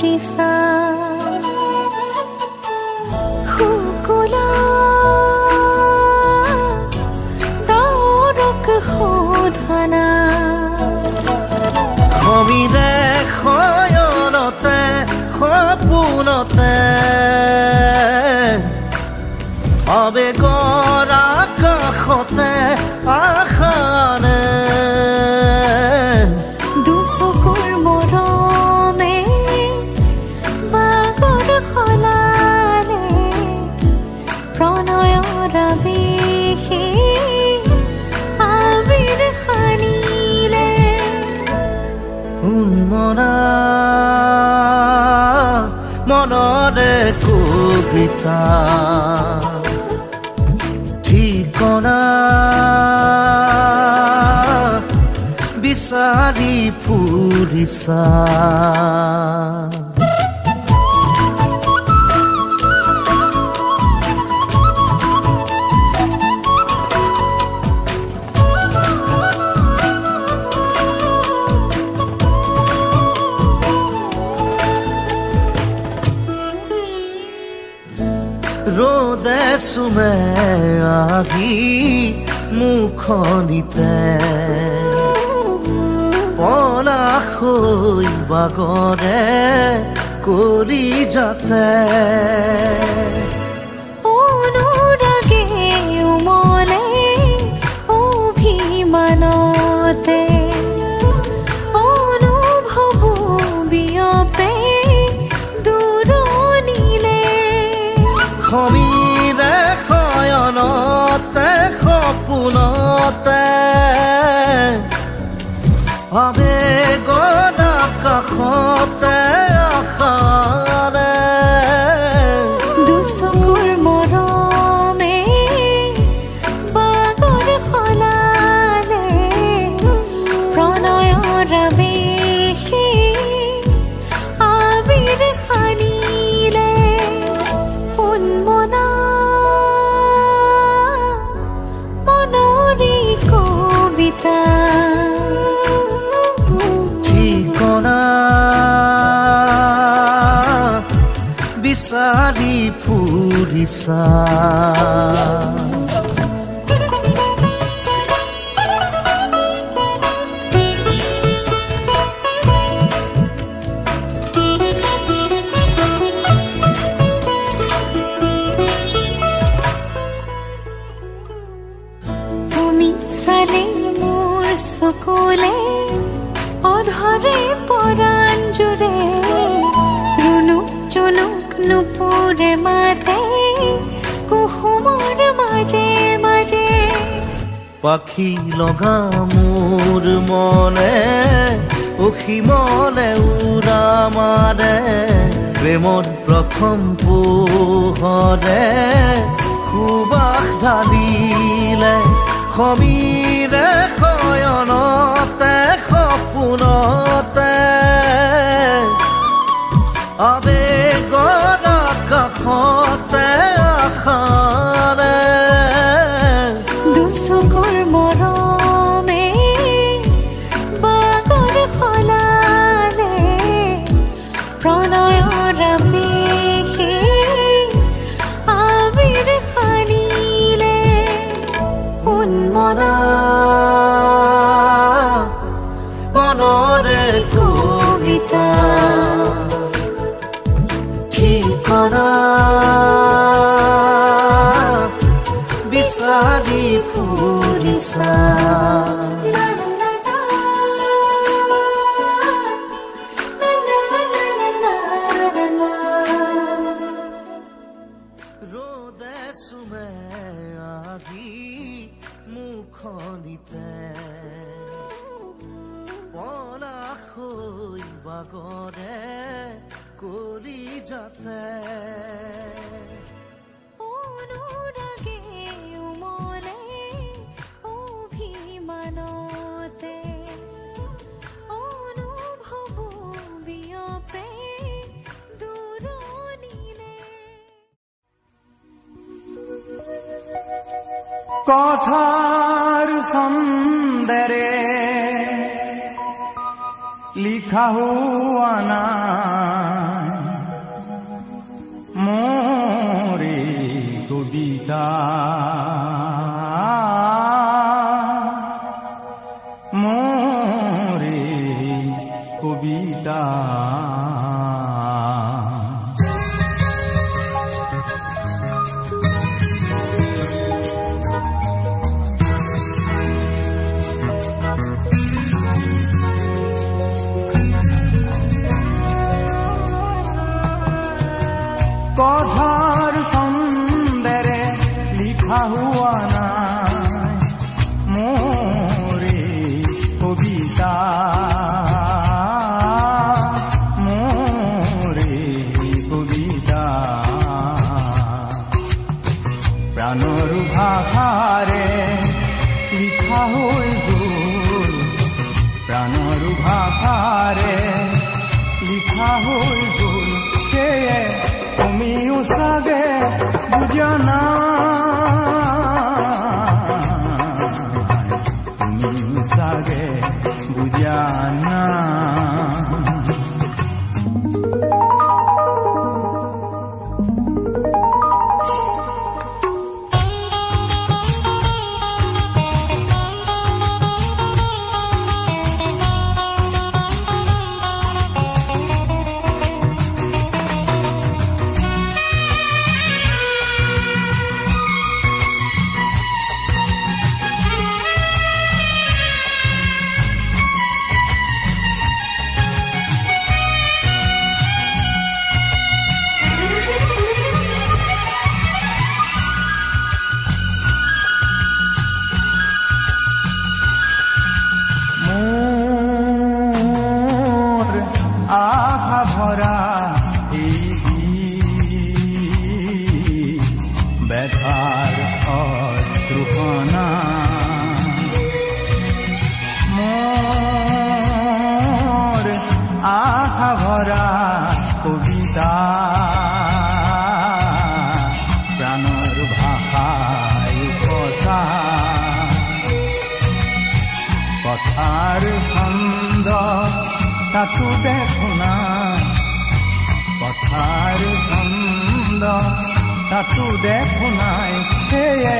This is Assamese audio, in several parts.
ফুৰিছা শুকুলা দৰক শোধনা সমীৰে খয়নতে সপোনতে আবেগৰ আকাশতে আশাৰে দুচকুৰ মৰমে বাগৰ সলালে প্ৰণয়ৰ আবেশে আবিৰ সানিলে উন্মনা মনৰে কবিতা ঠিকনা বিচাৰি ফুৰিছা ৰ'দে চুমে আহি মুখনিতে পলাশৈ বাগৰে কৰি যাতে অনুৰাগে উমলে অভিমানতে অনুভৱ বিয়পে দূৰণিলে সমীৰে শয়নতে সপোনতে আবেগৰ আকাশতে আশাৰে দুচকুৰ মৰমে বাগৰ সলালে প্ৰণয়ৰ আবেশে আবিৰ সানিলে উন্মনা মনৰে কবিতা ঠিকনা বিচাৰি ফুৰিছা তুমি চালে মোৰ চকুলে অধৰে পৰাণ জুৰে ৰুণুক জুনুক নুপুৰে মাতে কুসুমৰ মাজে মাজে পাখি লগা মোৰ মনে অসীমলে উৰা মাৰে প্ৰেমত প্ৰথম পোহৰে সুবাস ঢালিলে সমীৰে শয়নতে সপোনতে আবেগৰ আকাশতে আশাৰে দুচকুৰ মৰমে বাগৰ সলালে প্ৰণয়ৰ আবেশে আবিৰ সানিলে উন্মনা মনৰে কবিতা ঠিকনা বিচাৰি ফুৰিছা ৰ'দে চুমে আহি মুখনিতে পলাশৈ বাগৰে কৰি যাতে অনুৰাগে উমলে অভিমানতে অনুভৱ বিয়পে দূৰণিলে কথাৰ ছন্দেৰে লিখা হোৱা নাই মোৰে কবিতা মোৰে কবিতা কথাৰ ছন্দেৰে লিখা হোৱা নাই মোৰে কবিতা মোৰে কবিতা প্ৰাণৰ ভাষাৰে লিখা হৈ গ'ল প্ৰাণৰ ভাষাৰে লিখা হৈ গ'ল সেয়ে তুমিও চাগে বুজা নাই তুমিও চাগে বুজা নাই আশা ভরা এই ব্যথার অশ্রুকণা মোর আশা ভরা কবিতা প্ৰাণৰ ভাষায় কষা কথাৰ ছন্দ তাতো দেখো না কথাৰ ছন্দ তাতো দেখো নাই সেয়ে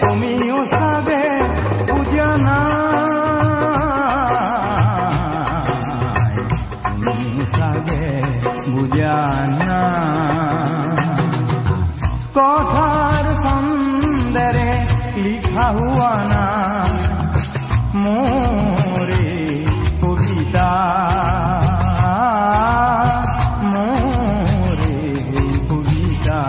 তুমিও চাগে বুজা নাই তুমিও চাগে বুজা নাই কথাৰ ছন্দেৰে লিখা হোৱা নাই মোৰে কবিতা মোৰে কবিতা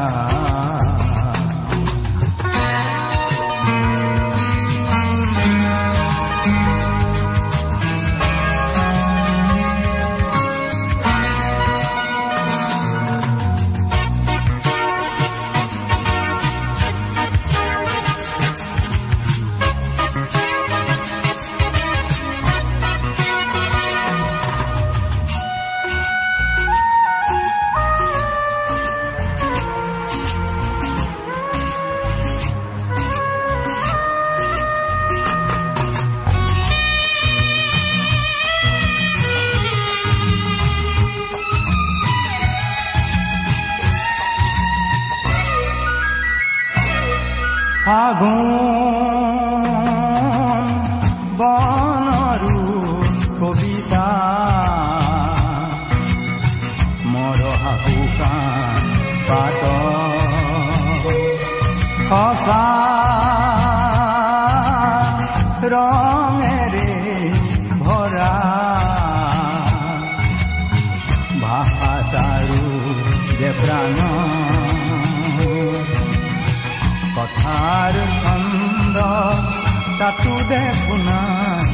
ফাগুন বনৰু কবিতা মৰহা শুকান পাত সঁচা ৰঙেৰে ভৰা ভাষা তাৰো যে প্ৰাণ কথাৰ ছন্দ তাতো দেখো নাই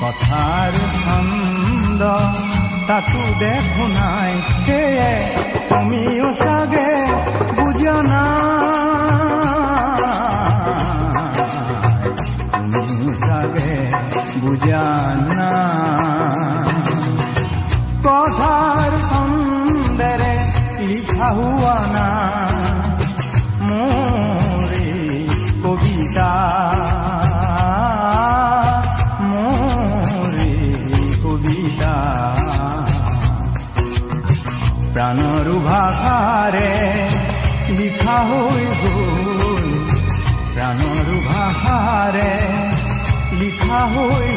কথাৰ ছন্দ তাতো দেখো নাই সেয়ে তুমিও চাগে বুজা নাই তুমিও চাগে বুজা নাই কথাৰ ছন্দেৰে লিখা হোৱা নাই মোৰে কবিতা মোৰে কবিতা লিখা হৈ